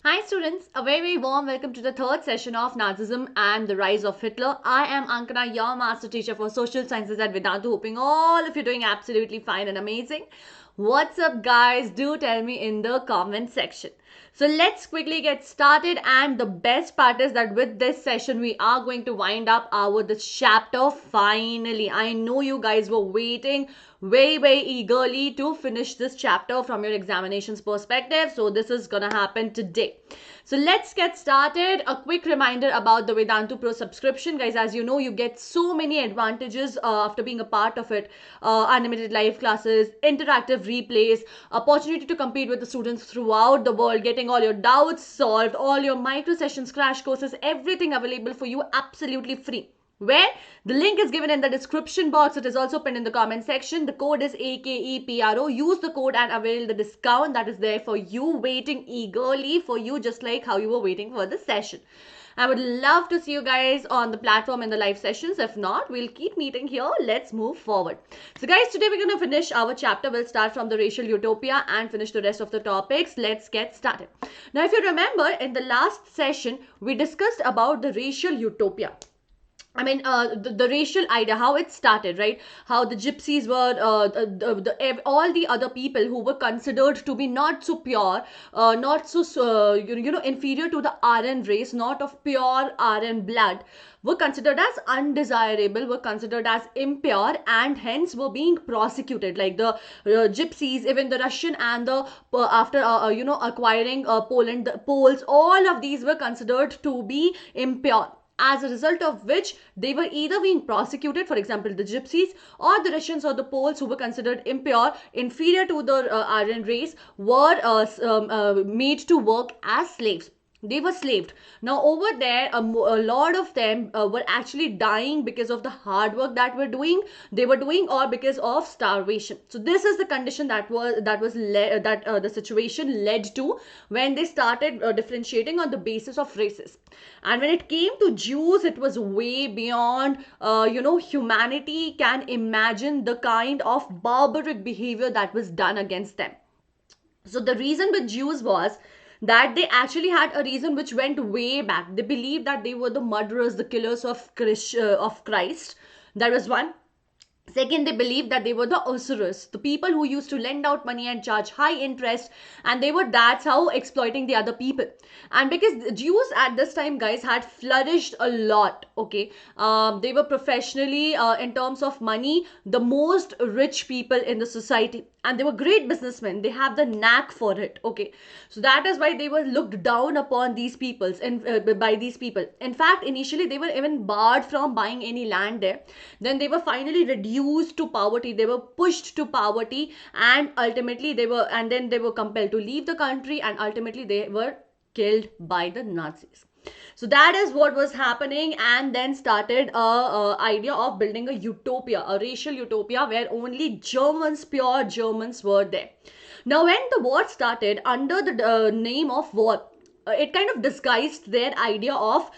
Hi students, a very warm welcome to the third session of Nazism and the Rise of Hitler. I am Ankana, your master teacher for social sciences at Vedanta, hoping all of you are doing absolutely fine and amazing. What's up guys? Do tell me in the comment section. So let's quickly get started, and the best part is that with this session we are going to wind up our this chapter finally. I know you guys were waiting very eagerly to finish this chapter from your examinations perspective, so this is gonna happen today. So let's get started. A quick reminder about the Vedantu Pro subscription, guys. As you know, you get so many advantages after being a part of it. Unlimited live classes, interactive replays, opportunity to compete with the students throughout the world, getting all your doubts solved, all your micro sessions, crash courses, everything available for you absolutely free. Where the link is given in the description box. It is also pinned in the comment section. The code is AKEPRO. Use the code and avail the discount that is there for you, waiting eagerly for you, just like how you were waiting for the session. I would love to see you guys on the platform in the live sessions. If not, we'll keep meeting here. Let's move forward. So guys, today we're going to finish our chapter. We'll start from the racial utopia and finish the rest of the topics. Let's get started. Now, if you remember, in the last session, we discussed about the racial utopia. The racial idea, how it started, right? How the gypsies were, all the other people who were considered to be not so pure, not so, inferior to the Aryan race, not of pure Aryan blood, were considered as undesirable, were considered as impure, and hence were being prosecuted. Like the gypsies, even the Russian and the, after, acquiring Poland, the Poles, all of these were considered to be impure, as a result of which they were either being prosecuted, for example the gypsies, or the Russians or the Poles, who were considered impure, inferior to the Aryan race, were made to work as slaves. They were slaved. Now over there, a lot of them were actually dying because of the hard work that they were doing, or because of starvation. So this is the condition that the situation led to when they started differentiating on the basis of races. And when it came to Jews, it was way beyond, humanity can imagine the kind of barbaric behavior that was done against them. So the reason with Jews was that they actually had a reason which went way back. They believed that they were the murderers, the killers of Christ. That was one. Second, they believed that they were the usurers, the people who used to lend out money and charge high interest, and that's how exploiting the other people. And because the Jews at this time, guys, had flourished a lot, okay, they were professionally, in terms of money, the most rich people in the society, and they were great businessmen. They have the knack for it, okay. So that is why they were looked down upon these peoples, and by these people. In fact, initially they were even barred from buying any land there. Then they were finally reduced to poverty. They were pushed to poverty, and ultimately they were compelled to leave the country, and ultimately they were killed by the Nazis. So that is what was happening, and then started a idea of building a utopia, a racial utopia, where only Germans, pure Germans, were there. Now when the war started, under the name of war, it kind of disguised their idea of,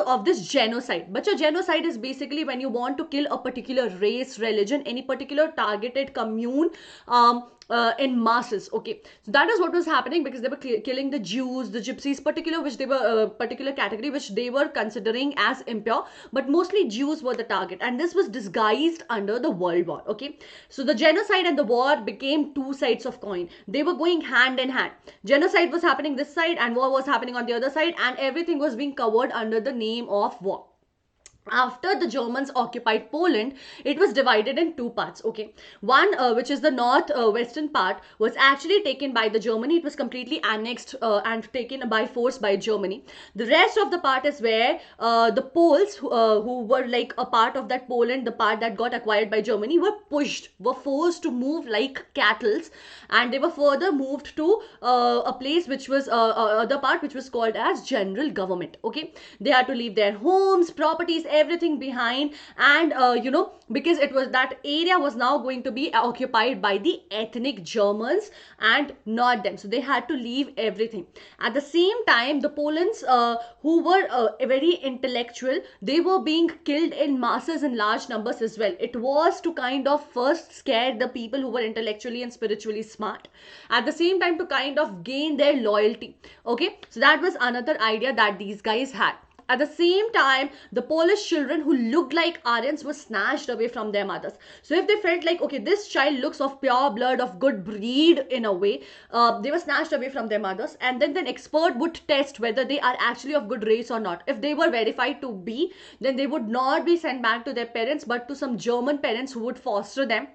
of this genocide. But a genocide is basically when you want to kill a particular race, religion, any particular targeted commune, in masses, okay. So that is what was happening, because they were killing the Jews, the gypsies, particular category which they were considering as impure, but mostly Jews were the target, and this was disguised under the World War, okay. So the genocide and the war became two sides of coin. They were going hand in hand. Genocide was happening this side, and war was happening on the other side, and everything was being covered under the name of war. After the Germans occupied Poland, it was divided in two parts, okay. One, which is the north western part, was actually taken by the Germany. It was completely annexed and taken by force by Germany. The rest of the part is where the Poles, who were like a part of that Poland, the part that got acquired by Germany, were forced to move like cattle, and they were further moved to a place which was other part, which was called as general government, okay. They had to leave their homes, properties, everything behind, and because it was, that area was now going to be occupied by the ethnic Germans and not them, so they had to leave everything. At the same time, the Poland's who were very intellectual, they were being killed in masses in large numbers as well. It was to kind of first scare the people who were intellectually and spiritually smart, at the same time to kind of gain their loyalty. Okay, so that was another idea that these guys had. At the same time, the Polish children who looked like Aryans were snatched away from their mothers. So if they felt like, okay, this child looks of pure blood, of good breed in a way, they were snatched away from their mothers, and then expert would test whether they are actually of good race or not. If they were verified to be, then they would not be sent back to their parents, but to some German parents who would foster them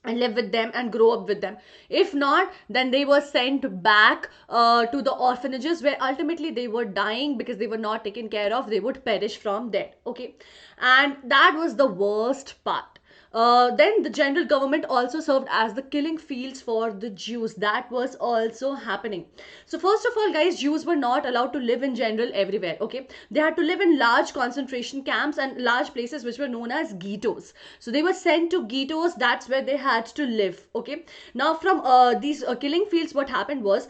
and live with them and grow up with them. If not, then they were sent back to the orphanages, where ultimately they were dying because they were not taken care of. They would perish from there. Okay, and that was the worst part. Then the general government also served as the killing fields for the Jews. That was also happening. So first of all, guys, Jews were not allowed to live in general everywhere. Okay, they had to live in large concentration camps and large places which were known as ghettos. So they were sent to ghettos. That's where they had to live. Okay, now from these killing fields, what happened was,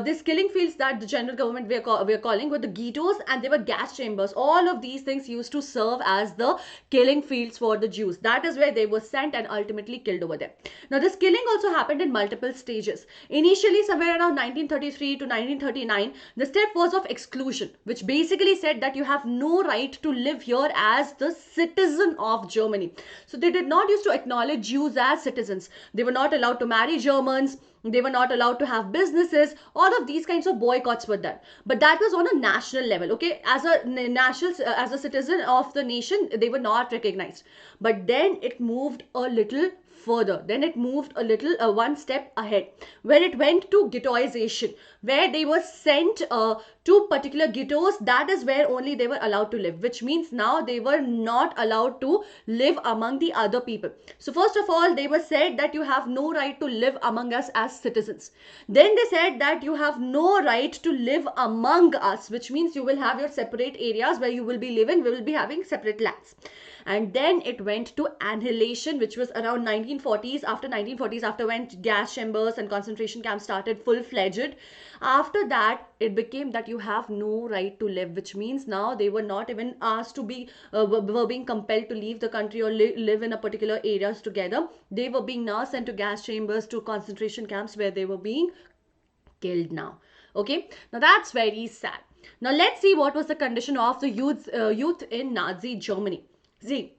these killing fields that the general government were calling were the ghettos, and they were gas chambers. All of these things used to serve as the killing fields for the Jews. That is where they were sent and ultimately killed over there. Now this killing also happened in multiple stages. Initially, somewhere around 1933 to 1939, the step was of exclusion, which basically said that you have no right to live here as the citizen of Germany. So they did not used to acknowledge Jews as citizens. They were not allowed to marry Germans. They were not allowed to have businesses. All of these kinds of boycotts were done, but that was on a national level. Okay, as a national, as a citizen of the nation, they were not recognized. But then it moved a little further. Then it moved a little one step ahead, where it went to ghettoization, where they were sent to particular ghettos. That is where only they were allowed to live, which means now they were not allowed to live among the other people. So first of all, they were said that you have no right to live among us as citizens. Then they said that you have no right to live among us, which means you will have your separate areas where you will be living. We will be having separate lands. And then it went to annihilation, which was around 1940s. After 1940s, after when gas chambers and concentration camps started full-fledged, after that it became that you have no right to live, which means now they were not even asked to be were being compelled to leave the country or live in a particular areas together. They were being now sent to gas chambers, to concentration camps, where they were being killed now. Okay, now that's very sad. Now let's see what was the condition of the youth in Nazi Germany. See,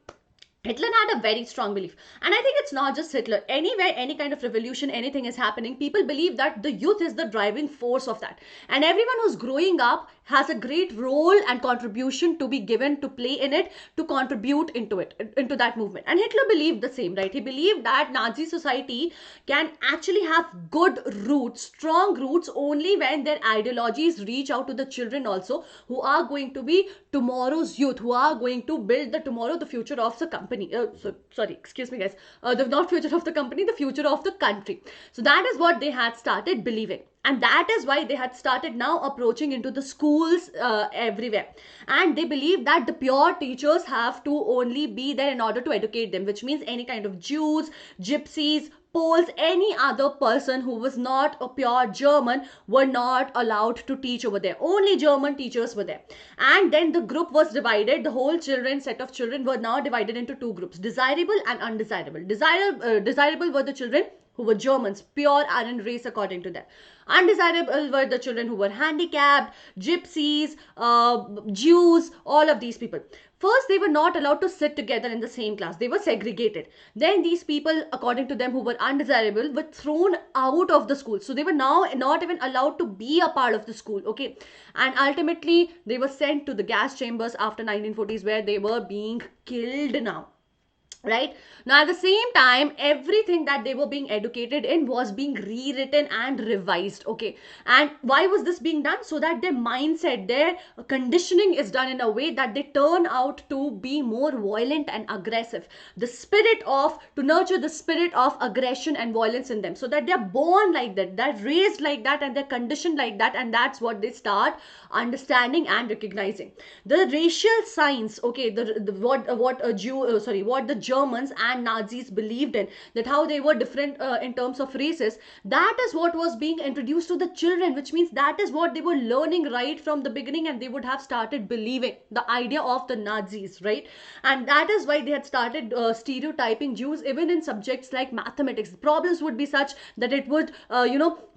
Hitler had a very strong belief, and I think it's not just Hitler. Anywhere, any kind of revolution, anything is happening, people believe that the youth is the driving force of that, and everyone who's growing up has a great role and contribution to be given, to play in it, to contribute into it, into that movement. And Hitler believed the same, right? He believed that Nazi society can actually have good roots, strong roots, only when their ideologies reach out to the children also, who are going to be tomorrow's youth, who are going to build the tomorrow, the future of the company. Sorry, excuse me, guys. The not future of the company, the future of the country. So that is what they had started believing. And that is why they had started now approaching into the schools everywhere. And they believe that the pure teachers have to only be there in order to educate them, which means any kind of Jews, gypsies, Poles, any other person who was not a pure German were not allowed to teach over there. Only German teachers were there. And then the group was divided. The whole set of children were now divided into two groups, desirable and undesirable. Desirable were the children who were Germans, pure Aryan race according to them. Undesirable were the children who were handicapped, gypsies, Jews, all of these people. First, they were not allowed to sit together in the same class. They were segregated. Then these people, according to them, who were undesirable, were thrown out of the school. So they were now not even allowed to be a part of the school. Okay. And ultimately, they were sent to the gas chambers after 1940s, where they were being killed now. right? Now at the same time, everything that they were being educated in was being rewritten and revised, okay? And why was this being done? So that their mindset, their conditioning is done in a way that they turn out to be more violent and aggressive, the spirit of, to nurture the spirit of aggression and violence in them, so that they're born like that, they're raised like that, and they're conditioned like that, and that's what they start understanding and recognizing. The racial signs, okay, the what a Jew sorry, what the Germans and Nazis believed in, that how they were different in terms of races, that is what was being introduced to the children, which means that is what they were learning right from the beginning, and they would have started believing the idea of the Nazis, right? And that is why they had started stereotyping Jews even in subjects like mathematics. Problems would be such that it would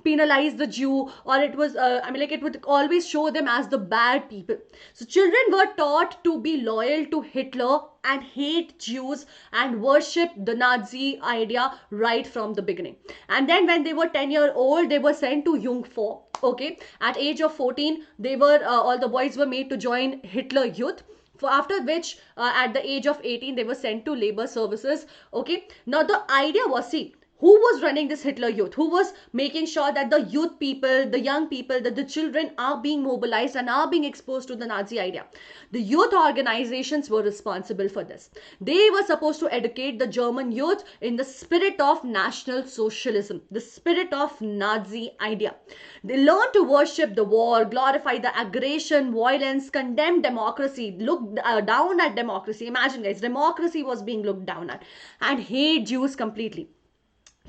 penalize the Jew, or it was like it would always show them as the bad people. So children were taught to be loyal to Hitler and hate Jews and worship the Nazi idea right from the beginning. And then when they were 10-year old, they were sent to Jungfrau. Okay, at age of 14, they were all the boys were made to join Hitler Youth. For after which, at the age of 18, they were sent to labor services. Okay, now the idea was, see, who was running this Hitler Youth? Who was making sure that the youth people, the young people, that the children are being mobilized and are being exposed to the Nazi idea? The youth organizations were responsible for this. They were supposed to educate the German youth in the spirit of National Socialism, the spirit of Nazi idea. They learned to worship the war, glorify the aggression, violence, condemn democracy, look down at democracy. Imagine, guys, democracy was being looked down at, and hate Jews completely.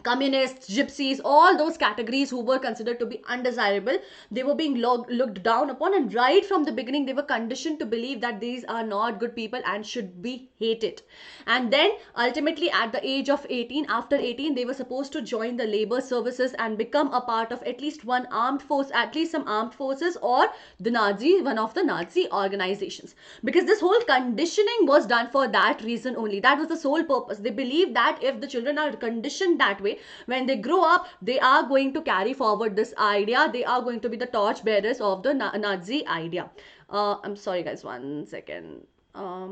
Communists, gypsies, all those categories who were considered to be undesirable, they were being looked down upon, and right from the beginning they were conditioned to believe that these are not good people and should be hated. And then ultimately at the age of 18, after 18, they were supposed to join the labor services and become a part of at least one armed force, at least some armed forces, or the Nazi, one of the Nazi organizations, because this whole conditioning was done for that reason only. That was the sole purpose. They believed that if the children are conditioned that way, when they grow up, they are going to carry forward this idea. They are going to be the torch bearers of the Nazi idea. I'm sorry, guys, one second. I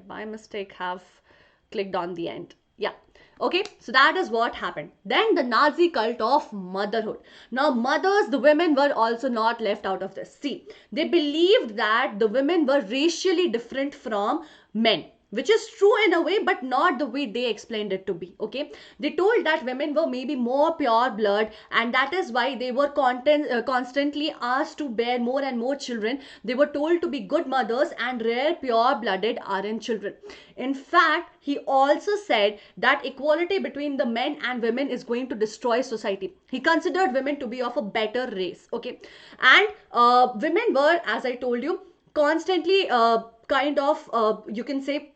by mistake have clicked on the end. Yeah. Okay, so that is what happened. Then the Nazi cult of motherhood. Now, mothers, the women were also not left out of this. See, they believed that the women were racially different from men, which is true in a way, but not the way they explained it to be. Okay, they told that women were maybe more pure blood, and that is why they were constantly asked to bear more and more children. They were told to be good mothers and rare pure blooded RN children. In fact, he also said that equality between the men and women is going to destroy society. He considered women to be of a better race. Okay, and women were, as I told you, constantly you can say,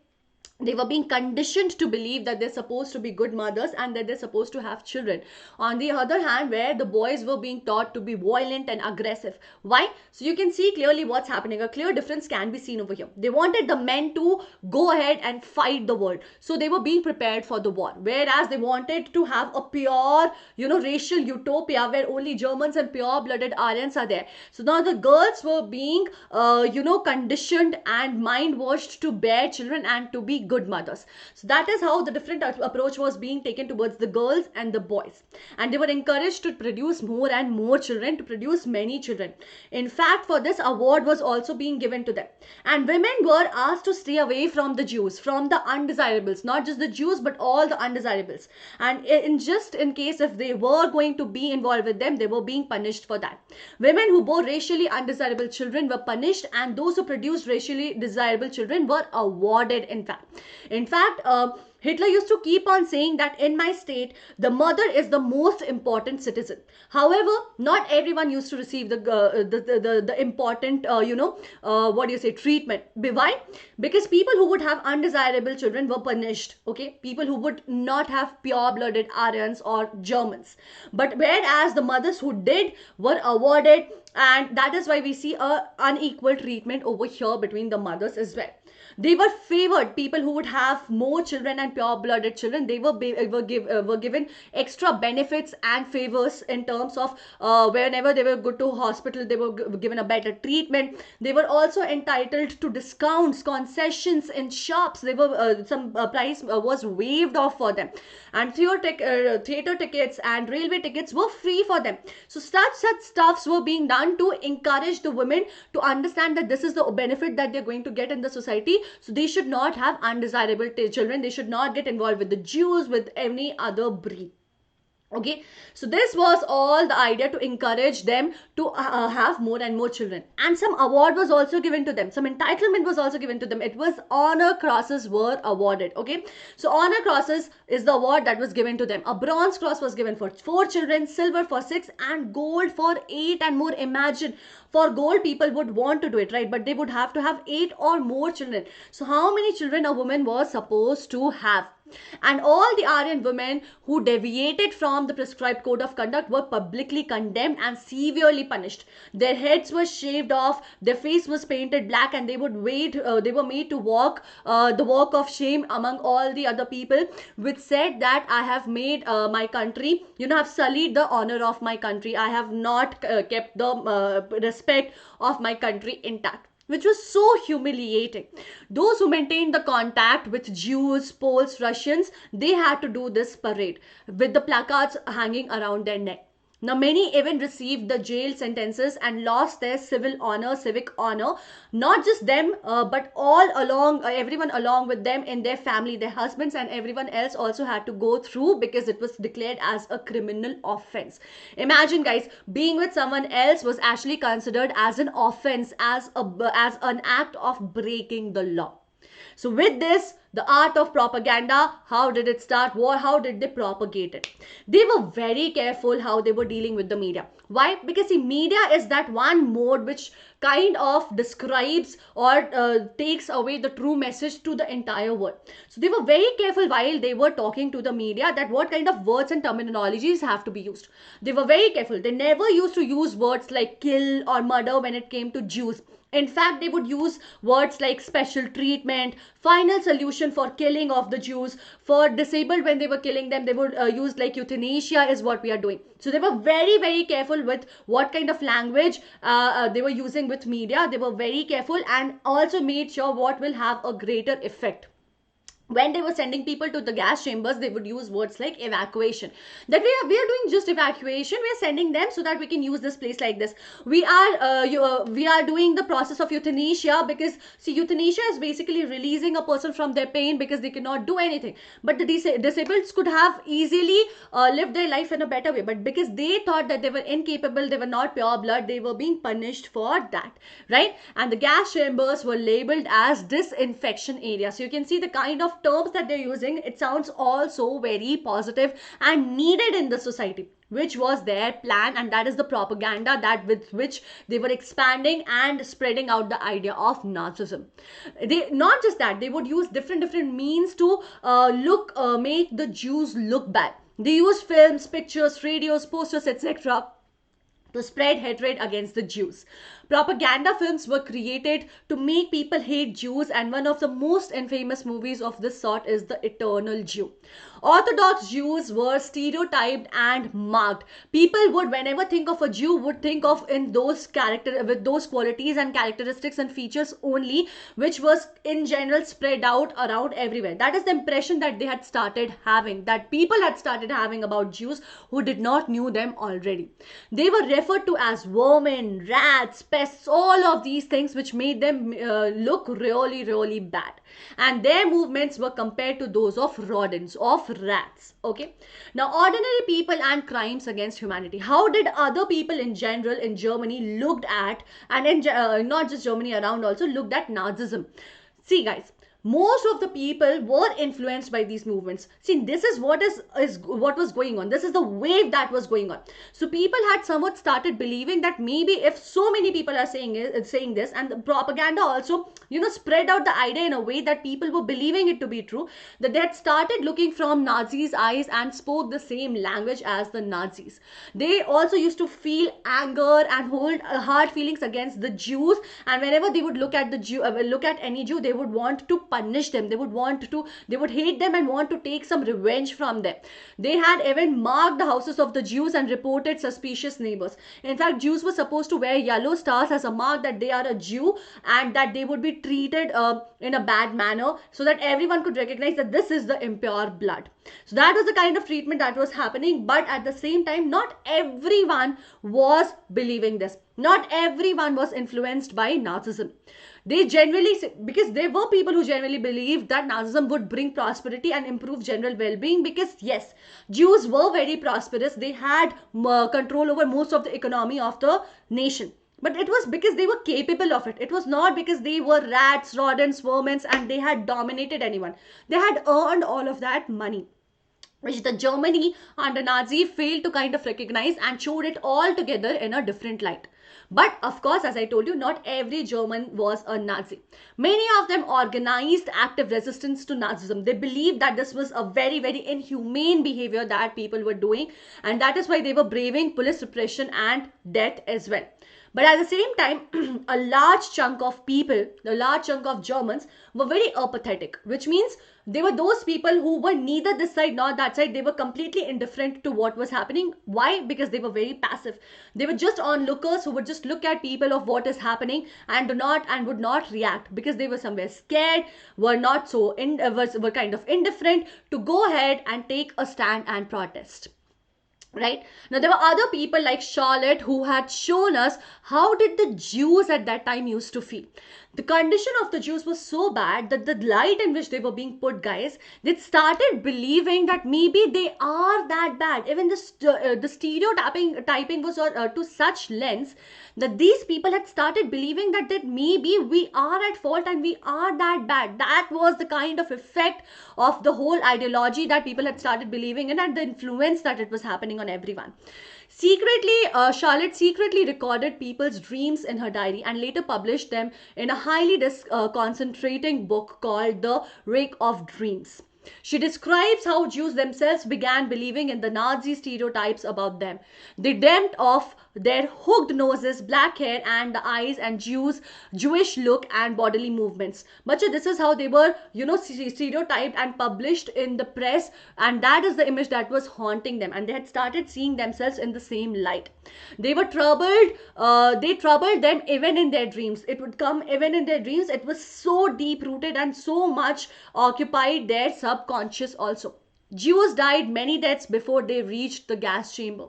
they were being conditioned to believe that they're supposed to be good mothers and that they're supposed to have children. On the other hand, where the boys were being taught to be violent and aggressive. Why? So you can see clearly what's happening. A clear difference can be seen over here. They wanted the men to go ahead and fight the world, so they were being prepared for the war, whereas they wanted to have a pure, racial utopia where only Germans and pure blooded Aryans are there. So now the girls were being conditioned and mind washed to bear children and to be good mothers. So that is how the different approach was being taken towards the girls and the boys. And they were encouraged to produce more and more children, to produce many children. In fact, for this, award was also being given to them. And women were asked to stay away from the Jews, from the undesirables, not just the Jews, but all the undesirables. And in case if they were going to be involved with them, they were being punished for that. Women who bore racially undesirable children were punished, and those who produced racially desirable children were awarded, in fact. Hitler used to keep on saying that in my state, the mother is the most important citizen. However, not everyone used to receive the important, treatment. Why? Because people who would have undesirable children were punished. Okay, people who would not have pure-blooded Aryans or Germans. But whereas the mothers who did were awarded, and that is why we see a unequal treatment over here between the mothers as well. They were favored. People who would have more children and pure blooded children, they were given extra benefits and favors in terms of whenever they were good to hospital, they were given a better treatment. They were also entitled to discounts, concessions in shops. They were some price was waived off for them, and theater tickets and railway tickets were free for them. So such stuffs were being done to encourage the women to understand that this is the benefit that they're going to get in the society. So they should not have undesirable children. They should not get involved with the Jews, with any other breed. Okay, so this was all the idea, to encourage them to have more and more children. And some award was also given to them, some entitlement was also given to them. It was honor crosses were awarded. Okay, so honor crosses is the award that was given to them. A bronze cross was given for 4 children, silver for 6, and gold for 8 and more. Imagine, for gold people would want to do it, right? But they would have to have 8 or more children. So how many children a woman was supposed to have? And all the Aryan women who deviated from the prescribed code of conduct were publicly condemned and severely punished. Their heads were shaved off, their face was painted black, and they were made to walk the walk of shame among all the other people, which said that I have made my country, have sullied the honor of my country. I have not kept the respect of my country intact, which was so humiliating. Those who maintained the contact with Jews, Poles, Russians, they had to do this parade with the placards hanging around their neck. Now, many even received the jail sentences and lost their civic honor. Not just them, but everyone along with them in their family, their husbands and everyone else also had to go through, because it was declared as a criminal offense. Imagine, guys, being with someone else was actually considered as an offense, as an act of breaking the law. So with this, the art of propaganda, how did it start? How did they propagate it? They were very careful how they were dealing with the media. Why? Because the media is that one mode which kind of describes or takes away the true message to the entire world. So they were very careful while they were talking to the media that what kind of words and terminologies have to be used. They were very careful. They never used to use words like kill or murder when it came to Jews. In fact, they would use words like special treatment, final solution for killing of the Jews. For disabled, when they were killing them, they would use like euthanasia is what we are doing. So they were very, very careful with what kind of language they were using with media. They were very careful and also made sure what will have a greater effect. When they were sending people to the gas chambers, they would use words like evacuation. That we are doing just evacuation. We are sending them so that we can use this place like this. We are doing the process of euthanasia, because see, euthanasia is basically releasing a person from their pain because they cannot do anything. But the disabled could have easily lived their life in a better way. But because they thought that they were incapable, they were not pure blood, they were being punished for that, right? And the gas chambers were labeled as disinfection areas. So you can see the kind of terms that they're using. It sounds also very positive and needed in the society, which was their plan, and that is the propaganda that with which they were expanding and spreading out the idea of Nazism. They not just that, they would use different means to make the Jews look bad. They used films, pictures, radios, posters, etc. to spread hatred against the Jews. Propaganda films were created to make people hate Jews, and one of the most infamous movies of this sort is The Eternal Jew. Orthodox Jews were stereotyped and marked. People would, whenever think of a Jew, would think of in those with those qualities and characteristics and features only, which was in general spread out around everywhere. That is the impression that they had started having, that people had started having about Jews who did not knew them already. They were referred to as vermin, rats, pests, all of these things, which made them look really, really bad. And their movements were compared to those of rodents, of rats. Okay. Now, ordinary people and crimes against humanity. How did other people in general in Germany looked at, and in not just Germany, around also looked at Nazism? See, guys, most of the people were influenced by these movements. See, this is what was going on. This is the wave that was going on. So people had somewhat started believing that maybe if so many people are saying this, and the propaganda also, spread out the idea in a way that people were believing it to be true, that they had started looking from Nazis' eyes and spoke the same language as the Nazis. They also used to feel anger and hold hard feelings against the Jews, and whenever they would look at look at any Jew, they would want to punish them. They would hate them and want to take some revenge from them. They had even marked the houses of the Jews and reported suspicious neighbors. In fact, Jews were supposed to wear yellow stars as a mark that they are a Jew, and that they would be treated in a bad manner, so that everyone could recognize that this is the impure blood. So that was the kind of treatment that was happening. But at the same time, not everyone was believing this. Not everyone was influenced by Nazism. They generally, because there were people who generally believed that Nazism would bring prosperity and improve general well-being, because yes, Jews were very prosperous. They had control over most of the economy of the nation. But it was because they were capable of it. It was not because they were rats, rodents, vermin, and they had dominated anyone. They had earned all of that money, which the Germany under Nazi failed to kind of recognize and showed it all together in a different light. But of course, as I told you, not every German was a Nazi. Many of them organized active resistance to Nazism. They believed that this was a very, very inhumane behavior that people were doing, and that is why they were braving police repression and death as well. But at the same time, a large chunk of people, a large chunk of Germans were very apathetic, which means they were those people who were neither this side nor that side. They were completely indifferent to what was happening. Why? Because they were very passive. They were just onlookers who would just look at people of what is happening and would not react, because they were somewhere scared, were not so were kind of indifferent to go ahead and take a stand and protest. Right now, there were other people like Charlotte who had shown us how did the Jews at that time used to feel. The condition of the Jews was so bad that the light in which they were being put, guys, they started believing that maybe they are that bad. Even the stereotyping typing was to such lengths that these people had started believing that maybe we are at fault and we are that bad. That was the kind of effect of the whole ideology that people had started believing in, and the influence that it was happening on everyone. Secretly, Charlotte secretly recorded people's dreams in her diary and later published them in a highly concentrating book called The Wreck of Dreams. She describes how Jews themselves began believing in the Nazi stereotypes about them. They dreamt of their hooked noses, black hair, and the eyes, and Jewish look and bodily movements. But this is how they were, stereotyped and published in the press, and that is the image that was haunting them. And they had started seeing themselves in the same light. They were troubled. They troubled them even in their dreams. It would come even in their dreams. It was so deep rooted and so much occupied their subconscious also. Jews died many deaths before they reached the gas chamber.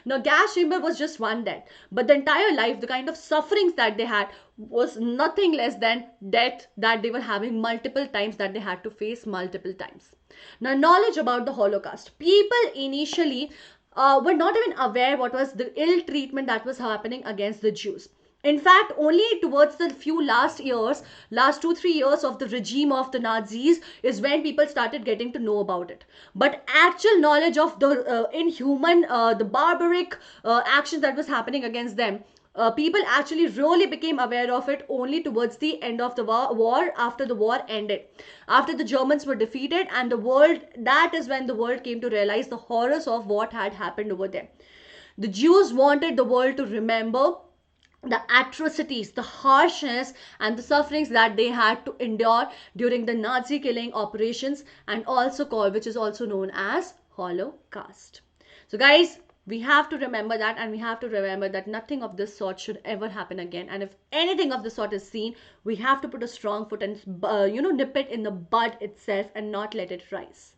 Now, gas chamber was just one death, but the entire life, the kind of sufferings that they had was nothing less than death that they were having multiple times, that they had to face multiple times. Now, knowledge about the Holocaust. People initially were not even aware what was the ill treatment that was happening against the Jews. In fact, only towards the last 2-3 years of the regime of the Nazis is when people started getting to know about it. But actual knowledge of the inhuman, the barbaric actions that was happening against them, people actually really became aware of it only towards the end of the war, after the war ended. After the Germans were defeated, and that is when the world came to realize the horrors of what had happened over there. The Jews wanted the world to remember the atrocities, the harshness, and the sufferings that they had to endure during the Nazi killing operations, and which is also known as Holocaust. So guys, we have to remember that, and we have to remember that nothing of this sort should ever happen again. And if anything of this sort is seen, we have to put a strong foot and nip it in the bud itself and not let it rise.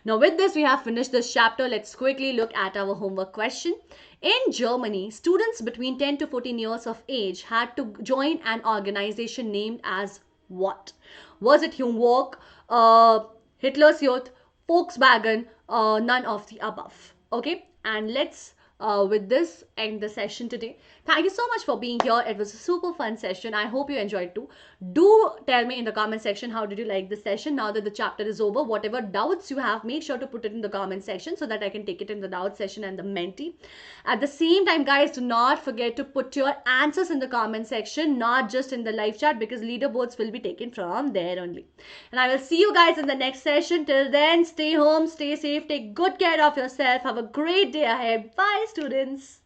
Now, with this, we have finished this chapter. Let's quickly look at our homework question. In Germany, students between 10 to 14 years of age had to join an organization named as what? Was it Jungwerk, Hitler's Youth, Volkswagen, none of the above? Okay, and let's with this end the session today. Thank you so much for being here. It was a super fun session. I hope you enjoyed too. Do tell me in the comment section, how did you like this session now that the chapter is over? Whatever doubts you have, make sure to put it in the comment section so that I can take it in the doubt session and the mentee. At the same time, guys, do not forget to put your answers in the comment section, not just in the live chat, because leaderboards will be taken from there only. And I will see you guys in the next session. Till then, stay home, stay safe, take good care of yourself. Have a great day ahead. Bye, students.